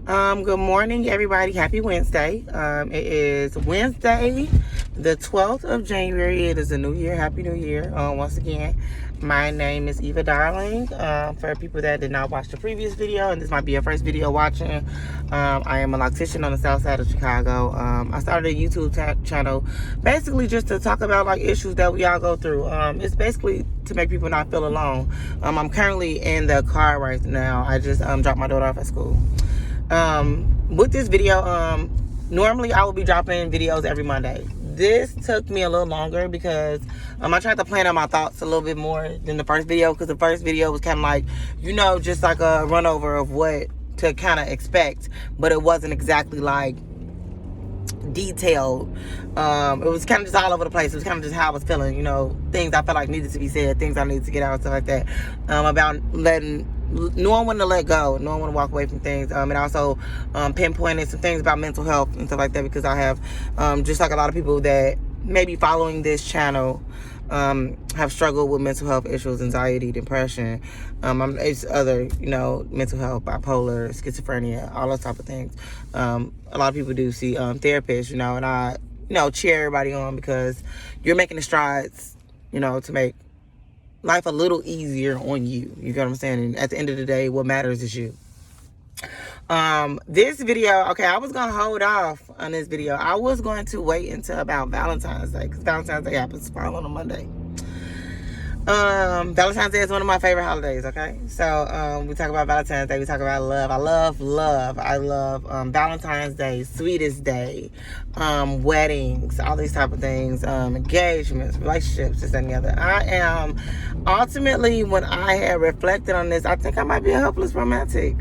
Good morning, everybody. Happy Wednesday. It is Wednesday, the 12th of January. It is a new year. Happy New Year. Once again, my name is Eva Darling. For people that did not watch the previous video, and this might be your first video watching, I am a loctician on the south side of Chicago. I started a YouTube channel basically just to talk about like issues that we all go through. It's basically to make people not feel alone. I'm currently in the car right now. I just dropped my daughter off at school. With this video, normally I will be dropping videos every Monday. This took me a little longer because I tried to plan out my thoughts a little bit more than the first video, because the first video was kind of like, just like a run over of what to kind of expect, but it wasn't exactly like detailed. It was kind of just all over the place. It was kind of just how I was feeling, things I felt like needed to be said, things I needed to get out, stuff like that, about knowing when to let go, knowing when to walk away from things, and also pinpointed some things about mental health and stuff like that, because I have just like a lot of people that may be following this channel have struggled with mental health issues, anxiety, depression, it's other mental health, bipolar, schizophrenia, all those type of things. A lot of people do see therapists, and I cheer everybody on, because you're making the strides to make life a little easier on you. You get what I'm saying? And at the end of the day, what matters is you. This video, okay, I was gonna hold off on this video. I was going to wait until about Valentine's Day, because Valentine's Day happens to fall on a Monday. Valentine's Day is one of my favorite holidays, okay? So we talk about Valentine's Day, we talk about love. I love Valentine's Day, sweetest day, weddings, all these type of things, engagements, relationships, this and the other. I am ultimately, when I had reflected on this, I think I might be a hopeless romantic.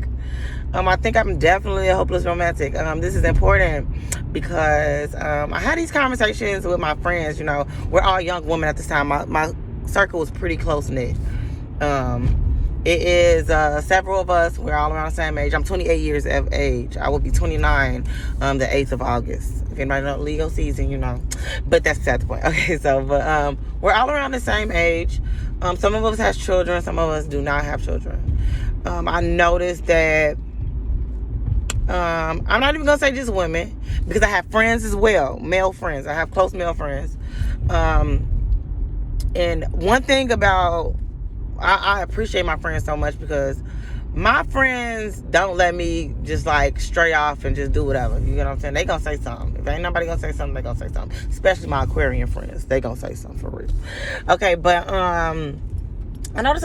I think I'm definitely a hopeless romantic. This is important because I had these conversations with my friends. We're all young women at this time. My circle was pretty close-knit. It is several of us. We're all around the same age. I'm 28 years of age. I will be 29 the 8th of August. If anybody know Leo season, But that's beside the point. Okay, so, but we're all around the same age. Some of us has children. Some of us do not have children. I noticed that I'm not even going to say just women, because I have friends as well, male friends. I have close male friends. And one thing about, I appreciate my friends so much, because my friends don't let me just like stray off and just do whatever. You know what I'm saying? They gonna say something. If ain't nobody gonna say something, they gonna say something. Especially my Aquarian friends. They gonna say something for real. Okay, but I notice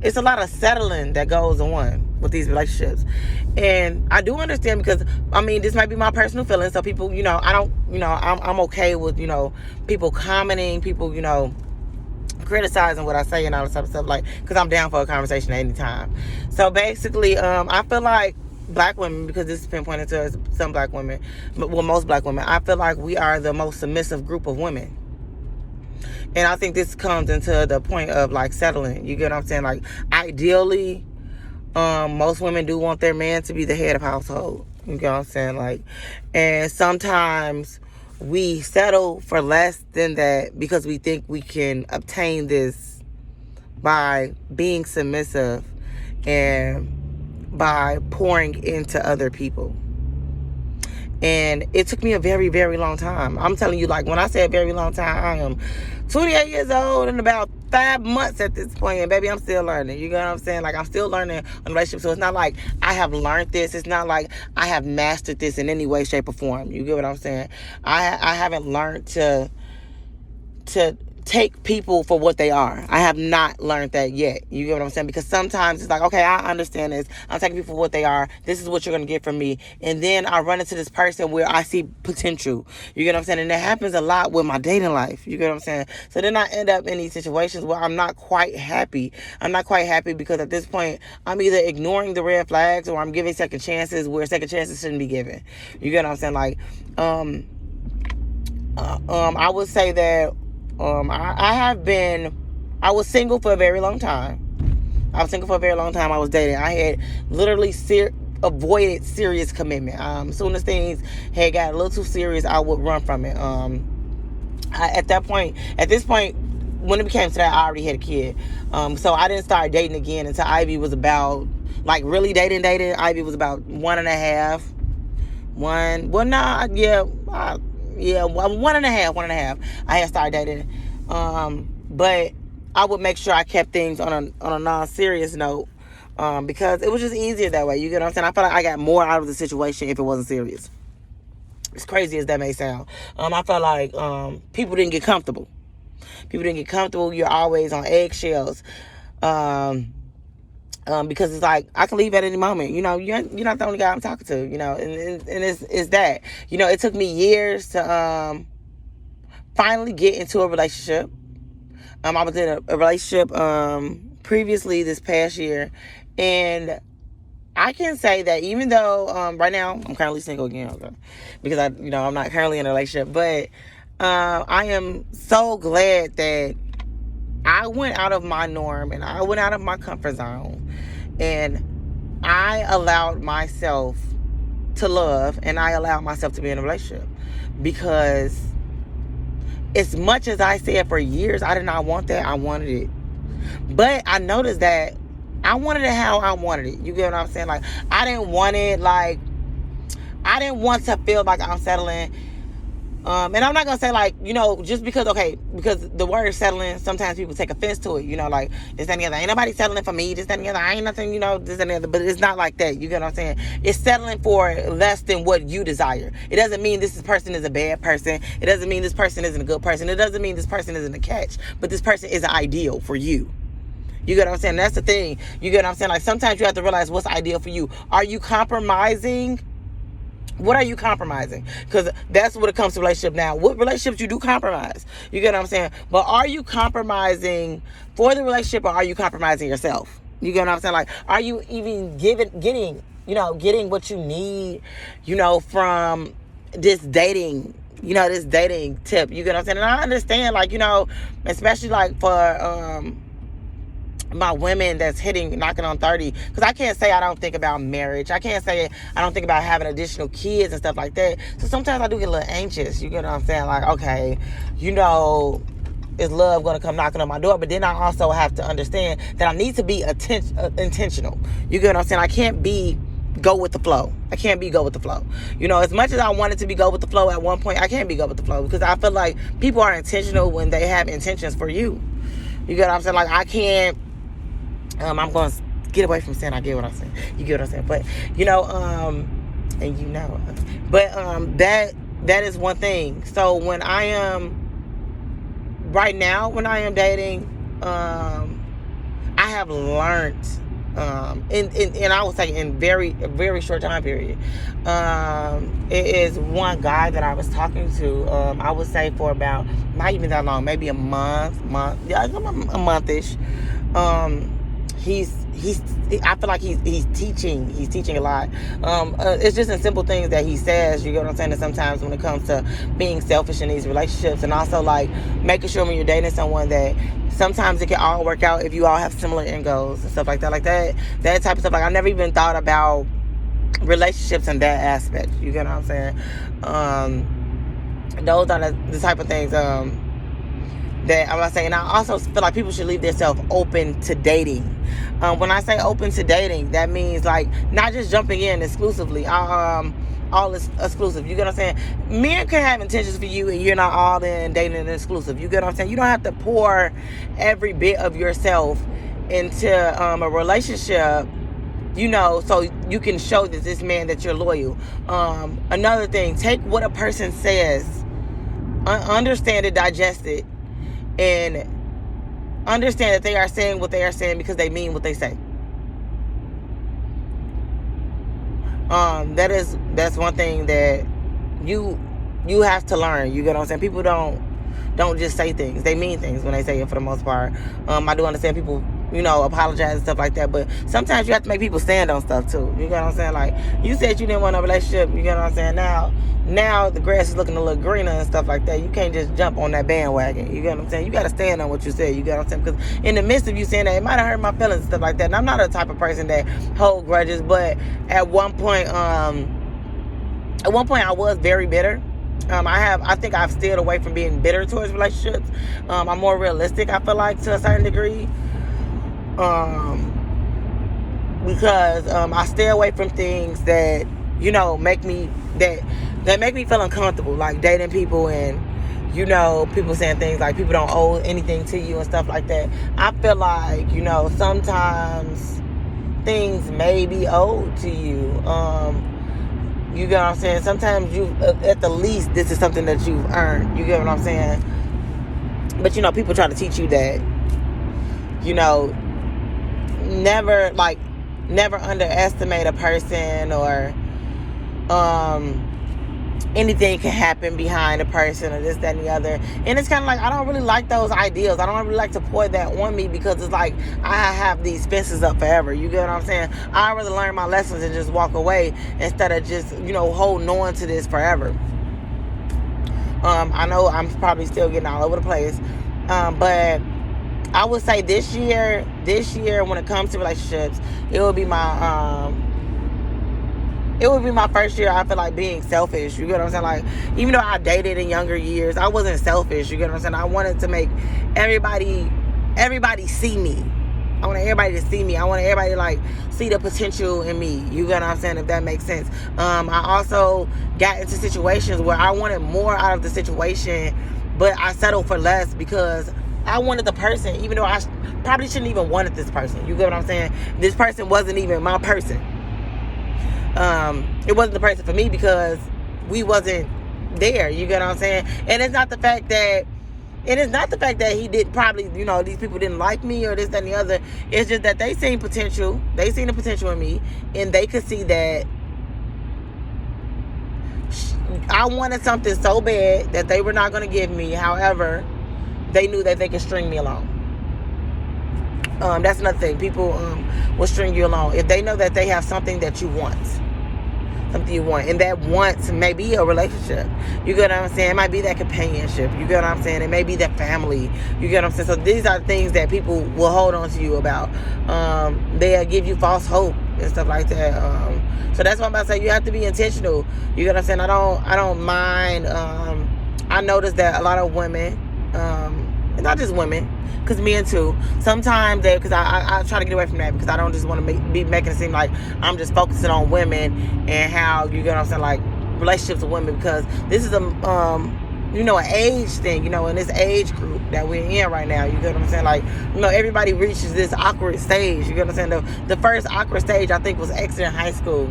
it's a lot of settling that goes on with these relationships. And I do understand, because this might be my personal feelings. So people, I'm okay with, people commenting, people, criticizing what I say and all this type of stuff, because I'm down for a conversation at any time. So basically, I feel like black women, because this has been pointed to as some black women, well, most black women, I feel like we are the most submissive group of women. And I think this comes into the point of settling. You get what I'm saying? Ideally, most women do want their man to be the head of household. You get what I'm saying? And sometimes we settle for less than that, because we think we can obtain this by being submissive and by pouring into other people. And it took me a very, very long time. I'm telling you, when I say a very long time, I am 28 years old and about 5 months at this point, and baby, I'm still learning. You know what I'm saying? I'm still learning on relationships. So it's not like I have learned this. It's not like I have mastered this in any way, shape, or form. You get what I'm saying? I haven't learned to take people for what they are. I have not learned that yet. You get what I'm saying? Because sometimes it's okay, I understand this. I'm taking people for what they are. This is what you're going to get from me. And then I run into this person where I see potential. You get what I'm saying? And that happens a lot with my dating life. You get what I'm saying? So then I end up in these situations where I'm not quite happy. I'm not quite happy because at this point, I'm either ignoring the red flags or I'm giving second chances where second chances shouldn't be given. You get what I'm saying? I would say that I was single for a very long time. I was dating. I had literally avoided serious commitment. As soon as things had got a little too serious, I would run from it. At this point, when it became to that, I already had a kid. So I didn't start dating again until Ivy was about like really dating, Ivy was about 1.5. Well, nah, yeah, yeah, 1.5. I had started dating, but I would make sure I kept things on a non-serious note, because it was just easier that way. You get what I'm saying? I felt like I got more out of the situation if it wasn't serious. As crazy as that may sound, I felt like people didn't get comfortable. You're always on eggshells. Because it's like, I can leave at any moment. You're not the only guy I'm talking to, and it's that. It took me years to finally get into a relationship. I was in a relationship previously this past year, and I can say that even though right now I'm currently single again, okay, because I'm not currently in a relationship, but I am so glad that I went out of my norm and I went out of my comfort zone, and I allowed myself to love, and I allowed myself to be in a relationship. Because as much as I said for years I did not want that, I wanted it. But I noticed that I wanted it how I wanted it. You get what I'm saying? Like, I didn't want it like, I didn't want to feel like I'm settling. And I'm not going to say like, just because the word settling, sometimes people take offense to it, like, this, that, and the other. Ain't nobody settling for me, this, that, and the other. I ain't nothing, this, and the other. But it's not like that. You get what I'm saying? It's settling for less than what you desire. It doesn't mean this person is a bad person. It doesn't mean this person isn't a good person. It doesn't mean this person isn't a catch. But this person isn't ideal for you. You get what I'm saying? That's the thing. You get what I'm saying? Like, sometimes you have to realize what's ideal for you. Are you compromising? What are you compromising? Because that's what it comes to relationship now. What relationships you do compromise? You get what I'm saying? But are you compromising for the relationship, or are you compromising yourself? You get what I'm saying? Like, are you even getting what you need, from this dating, this dating tip? You get what I'm saying? And I understand, like, especially like for my women that's knocking on 30, because I can't say I don't think about marriage. I can't say I don't think about having additional kids and stuff like that. So sometimes I do get a little anxious. You get what I'm saying? Like, okay, is love going to come knocking on my door? But then I also have to understand that I need to be intentional. You get what I'm saying? I can't be go with the flow. I can't be go with the flow. As much as I wanted to be go with the flow at one point, I can't be go with the flow, because I feel like people are intentional when they have intentions for you. You get what I'm saying? Like, I can't, I'm going to get away from saying I get what I'm saying. You get what I'm saying? But, but that is one thing. So when I am dating, I have learned, and I would say in a very short time period, it is one guy that I was talking to, I would say for about, not even that long, maybe a month-ish. I feel like he's teaching a lot. It's just in simple things that he says. You get what I'm saying? And sometimes when it comes to being selfish in these relationships, and also like making sure when you're dating someone that sometimes it can all work out if you all have similar end goals and stuff like that. Like that type of stuff. Like, I never even thought about relationships in that aspect. You get what I'm saying? Those are the type of things that I'm saying. And I also feel like people should leave themselves open to dating. When I say open to dating, that means like not just jumping in exclusively, all is exclusive. You get what I'm saying? Men can have intentions for you, and you're not all in dating and exclusive. You get what I'm saying? You don't have to pour every bit of yourself into a relationship, so you can show this man that you're loyal. Another thing, take what a person says, understand it, digest it, and understand that they are saying what they are saying because they mean what they say. That's one thing that you have to learn. You get what I'm saying? People don't just say things. They mean things when they say it, for the most part. I do understand people, apologize and stuff like that, but sometimes you have to make people stand on stuff too. You get what I'm saying? Like, you said you didn't want a relationship. You get what I'm saying? Now the grass is looking a little greener and stuff like that. You can't just jump on that bandwagon. You get what I'm saying? You got to stand on what you said. You get what I'm saying? Because in the midst of you saying that, it might have hurt my feelings and stuff like that. And I'm not a type of person that hold grudges, but at one point I was very bitter. I think I've steered away from being bitter towards relationships. I'm more realistic, I feel like, to a certain degree. because I stay away from things that make me feel uncomfortable, like dating people and people saying things like people don't owe anything to you and stuff like that. I feel like sometimes things may be owed to you. You get what I'm saying? Sometimes you, at the least, this is something that you've earned. You get what I'm saying? But people try to teach you that never underestimate a person, or anything can happen behind a person, or this, that, and the other. And it's kind of like, I don't really like those ideals. I don't really like to pour that on me, because it's like I have these fences up forever. You get what I'm saying? I'd rather learn my lessons and just walk away instead of just holding on to this forever. I know I'm probably still getting all over the place, but I would say this year when it comes to relationships, it would be my first year, I feel like, being selfish. You get what I'm saying? Like, even though I dated in younger years, I wasn't selfish. You get what I'm saying? I wanted to make everybody see me. I wanted everybody to see me. I wanted everybody to, like, see the potential in me. You get what I'm saying? If that makes sense. I also got into situations where I wanted more out of the situation, but I settled for less because I wanted the person, even though I probably shouldn't even wanted this person. You get what I'm saying? This person wasn't even my person. It wasn't the person for me because we wasn't there. You get what I'm saying? And it's not the fact that he did probably, these people didn't like me or this, that, and the other. It's just that they seen potential. They seen the potential in me, and they could see that I wanted something so bad that they were not going to give me. However, they knew that they could string me along. That's another thing. People will string you along if they know that they have something that you want. Something you want. And that wants may be a relationship. You get what I'm saying? It might be that companionship. You get what I'm saying? It may be that family. You get what I'm saying? So these are things that people will hold on to you about. They'll give you false hope and stuff like that. So that's what I'm about to say. You have to be intentional. You get what I'm saying? I don't mind. I noticed that a lot of women, and not just women, because men too, sometimes because I try to get away from that, because I don't just want to be making it seem like I'm just focusing on women and how, you get what I'm saying, like relationships with women, because this is an age thing, in this age group that we're in right now. You get what I'm saying? Like, everybody reaches this awkward stage. You get what I'm saying? The first awkward stage, I think, was exiting high school.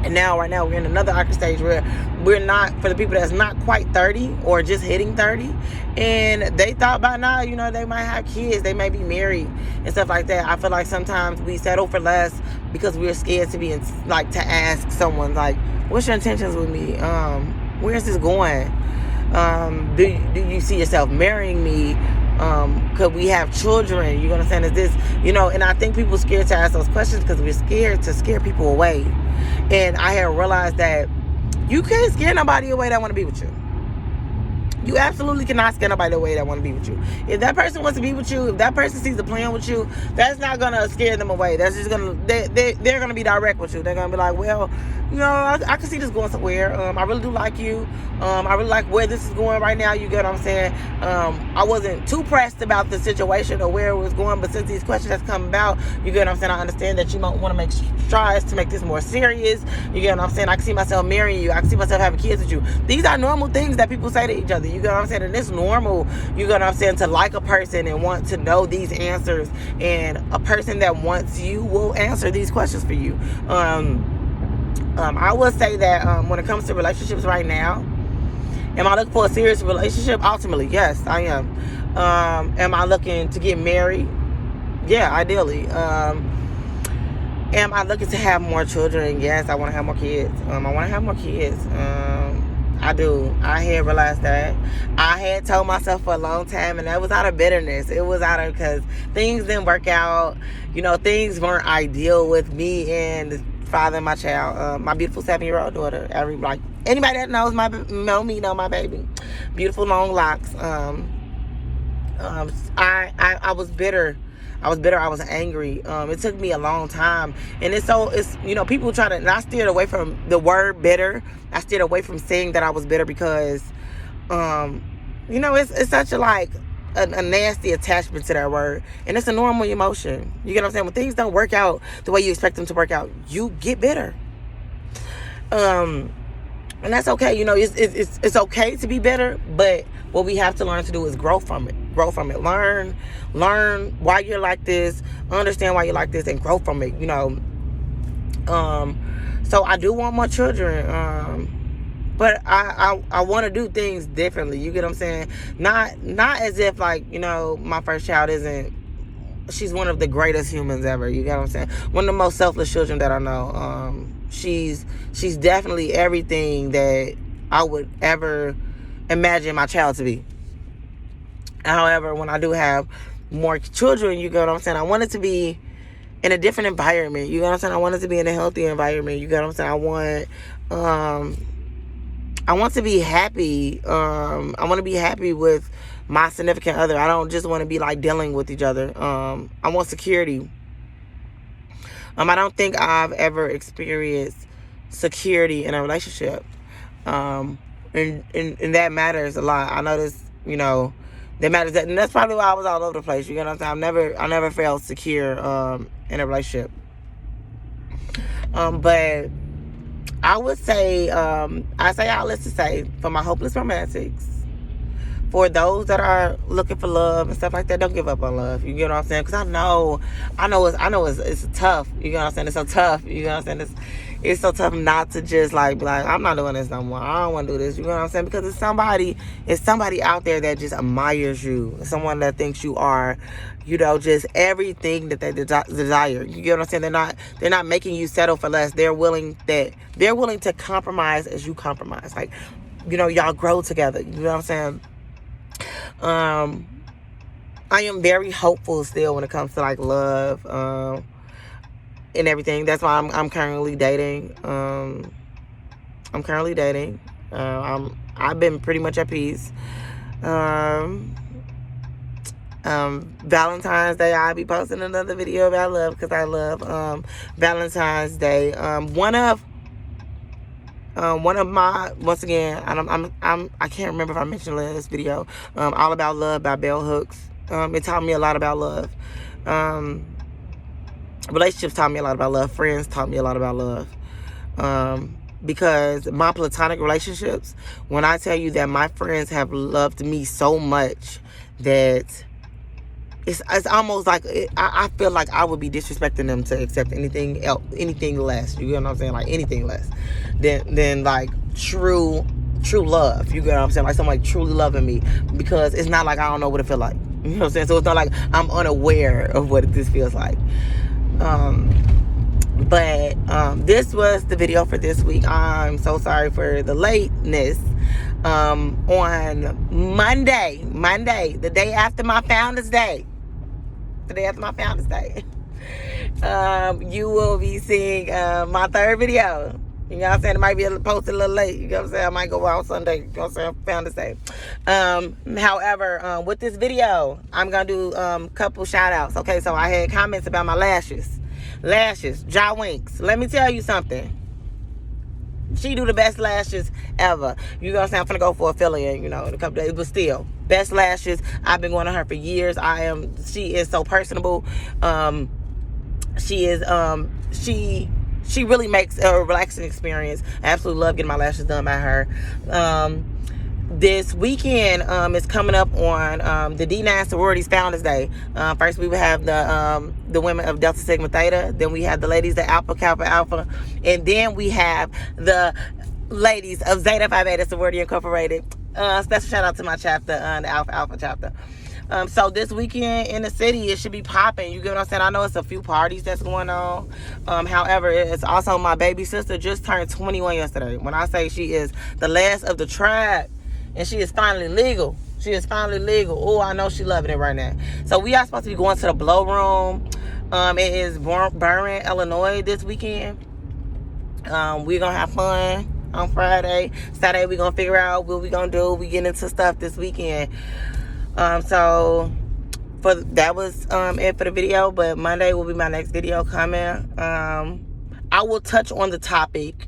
And right now, we're in another awkward stage where we're not, for the people that's not quite 30 or just hitting 30, and they thought by now, they might have kids, they may be married and stuff like that. I feel like sometimes we settle for less because we're scared to be to ask someone, like, what's your intentions with me? Where's this going? Do you see yourself marrying me? Could we have children? You understand? Is this, and I think people are scared to ask those questions because we're scared to scare people away. And I have realized that you can't scare nobody away that want to be with you. You absolutely cannot scare nobody away that want to be with you. If that person wants to be with you, if that person sees a plan with you, that's not going to scare them away. That's just going to, they're going to be direct with you. They're going to be like, well, I can see this going somewhere. I really do like you. I really like where this is going right now. You get what I'm saying? I wasn't too pressed about the situation or where it was going, but since these questions have come about, you get what I'm saying? I understand that you might want to make strides to make this more serious. You get what I'm saying? I can see myself marrying you. I can see myself having kids with you. These are normal things that people say to each other. You get what I'm saying? And it's normal, you get what I'm saying, to like a person and want to know these answers. And a person that wants you will answer these questions for you. I will say that when it comes to relationships right now, am I looking for a serious relationship? Ultimately, yes, I am. Am I looking to get married? Yeah, ideally. Am I looking to have more children? Yes, I want to have more kids. I want to have more kids. I do. I had realized that. I had told myself for a long time, and that was out of bitterness. It was out of, because things didn't work out. Things weren't ideal with me and the father of my child, my beautiful 7-year-old daughter. Anybody that knows me know my baby. Beautiful long locks. I was bitter. I was angry. It took me a long time. And it's people try to, and I steered away from the word bitter. I steered away from saying that I was bitter because, it's such a a nasty attachment to that word, and it's a normal emotion. You get what I'm saying? When things don't work out the way you expect them to work out, you get bitter. And that's okay. You know, it's okay to be bitter, but what we have to learn to do is grow from it. Grow from it. Learn why you're like this. Understand why you're like this, and grow from it. You know. So I do want more children. But I want to do things differently. You get what I'm saying? Not as if, like, you know, my first child isn't. She's one of the greatest humans ever. You get what I'm saying? One of the most selfless children that I know. She's definitely everything that I would ever imagine my child to be. However, when I do have more children, you get what I'm saying? I want it to be in a different environment. You get what I'm saying? I want it to be in a healthy environment. You get what I'm saying? I want to be happy. I want to be happy with my significant other. I don't just want to be like dealing with each other. I want security. I don't think I've ever experienced security in a relationship. And that matters a lot. I know this, you know, that matters. And that's probably why I was all over the place. You know what I'm saying? I never felt secure in a relationship. But I would say, I say all this to say, for my hopeless romantics, for those that are looking for love and stuff like that, don't give up on love. You get what I'm saying? Because I know it's tough. You get what I'm saying? It's so tough. You get what I'm saying? It's so tough not to just like be like, I'm not doing this no more. I don't want to do this. You know what I'm saying? Because it's somebody out there that just admires you. Someone that thinks you are, you know, just everything that they desire. You get what I'm saying? They're not making you settle for less. They're willing to compromise as you compromise. Like, you know, y'all grow together. You know what I'm saying? I am very hopeful still when it comes to like love, and everything. That's why I'm currently dating. I've been pretty much at peace. Valentine's Day, I'll be posting another video about love because I love Valentine's Day. One of my, once again, I can't remember if I mentioned it in this video. All About Love by Bell Hooks. It taught me a lot about love. Relationships taught me a lot about love. Friends taught me a lot about love. Because my platonic relationships, when I tell you that my friends have loved me so much that it's almost like I feel like I would be disrespecting them to accept anything else, anything less. You get what I'm saying? Like anything less than like true love. You get what I'm saying? Like somebody truly loving me, because it's not like I don't know what it feels like. You know what I'm saying? So it's not like I'm unaware of what this feels like. But this was the video for this week. I'm so sorry for the lateness. On Monday, the day after my Founders Day, you will be seeing my third video. You know what I'm saying? It might be posted a little late. You know what I'm saying? I might go out Sunday. You know what I'm saying? Founders Day. However, with this video, I'm going to do a couple shout outs. Okay, so I had comments about my lashes. Jaw Winks. Let me tell you something. She do the best lashes ever. You know what I'm saying? I'm finna go for a filling, you know, in a couple days. But still, best lashes. I've been going to her for years. She is so personable. She really makes a relaxing experience. I absolutely love getting my lashes done by her. This weekend is coming up on the D9 Sororities Founders Day. First, we will have the women of Delta Sigma Theta. Then we have the ladies of Alpha Kappa Alpha. And then we have the ladies of Zeta Phi Beta Sorority Incorporated. Special shout out to my chapter, the Alpha Alpha chapter. So this weekend in the city, it should be popping. You get what I'm saying? I know it's a few parties that's going on. However, it's also my baby sister just turned 21 yesterday. When I say she is the last of the tribe, and she is finally legal. Oh, I know she loving it right now. So we are supposed to be going to the Blow Room. It is Burren, Illinois this weekend. We're going to have fun on Friday. Saturday, we're going to figure out what we're going to do. We get into stuff this weekend. So that was it for the video. But Monday will be my next video coming. I will touch on the topic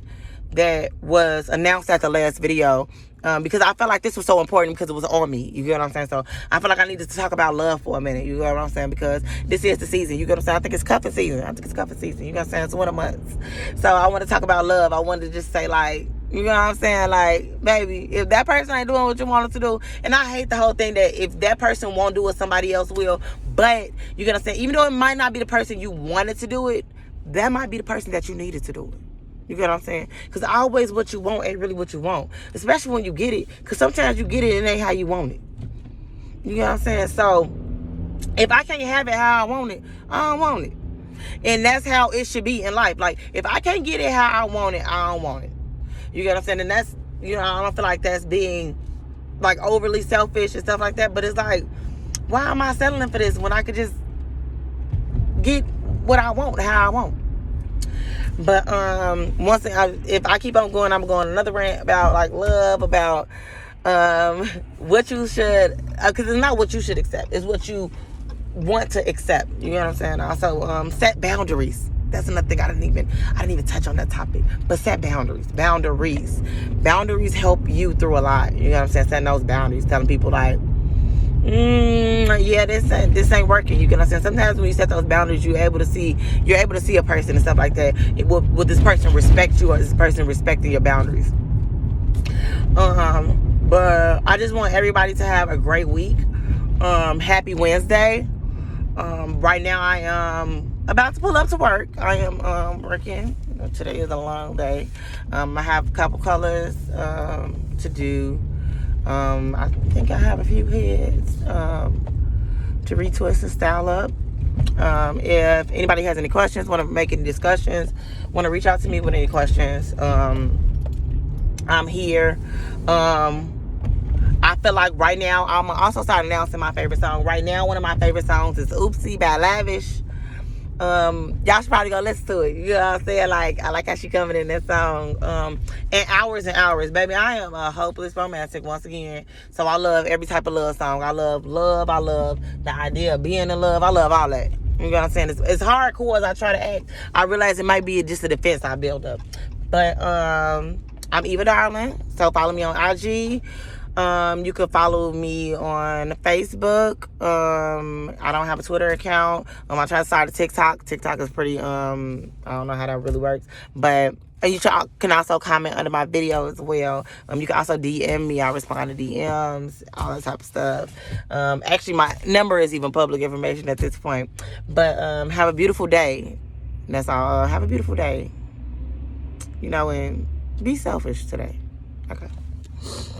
that was announced at the last video. Because I felt like this was so important because it was on me. You get what I'm saying? So I feel like I needed to talk about love for a minute. You get what I'm saying? Because this is the season. You get what I'm saying? I think it's cuffing season. You know what I'm saying? It's winter months. So I want to talk about love. I wanted to just say, like, you know what I'm saying? Like, baby, if that person ain't doing what you want them to do, and I hate the whole thing that if that person won't do it, somebody else will. But you get what I'm saying? Even though it might not be the person you wanted to do it, that might be the person that you needed to do it. You get what I'm saying? Because always what you want ain't really what you want. Especially when you get it. Because sometimes you get it and it ain't how you want it. You get what I'm saying? So, if I can't have it how I want it, I don't want it. And that's how it should be in life. Like, if I can't get it how I want it, I don't want it. You get what I'm saying? And that's, you know, I don't feel like that's being, like, overly selfish and stuff like that. But it's like, why am I settling for this when I could just get what I want how I want? But one thing, if I keep on going, I'm going another rant about like love, about what you should, because it's not what you should accept, it's what you want to accept. You know what I'm saying? Also, set boundaries. That's another thing I didn't even touch on that topic. But set boundaries. Boundaries help you through a lot. You know what I'm saying? Setting those boundaries, telling people like, yeah, this ain't working. You get what I'm saying? Sometimes when you set those boundaries, you're able to see a person and stuff like that. Will this person respect you, or is this person respecting your boundaries? But I just want everybody to have a great week. Happy Wednesday. Right now I am about to pull up to work. I am working. Today is a long day. I have a couple colors to do. I think I have a few heads to retwist and style up. If anybody has any questions, want to make any discussions, want to reach out to me with any questions, I'm here. I feel like right now, I'm also start announcing my favorite song. Right now, one of my favorite songs is Oopsie by Lavish. Y'all should probably go listen to it. You know what I'm saying? Like, I like how she coming in that song. And hours, baby. I am a hopeless romantic once again. So I love every type of love song. I love love. I love the idea of being in love. I love all that. You know what I'm saying? It's hardcore as I try to act. I realize it might be just a defense I build up. But I'm Eva Darling. So follow me on IG. You can follow me on Facebook. I don't have a Twitter account. I try to start a TikTok. TikTok is pretty, I don't know how that really works. But you can also comment under my video as well. You can also DM me. I respond to DMs, all that type of stuff. Actually, my number is even public information at this point. But have a beautiful day. That's all. Have a beautiful day. You know, and be selfish today. Okay.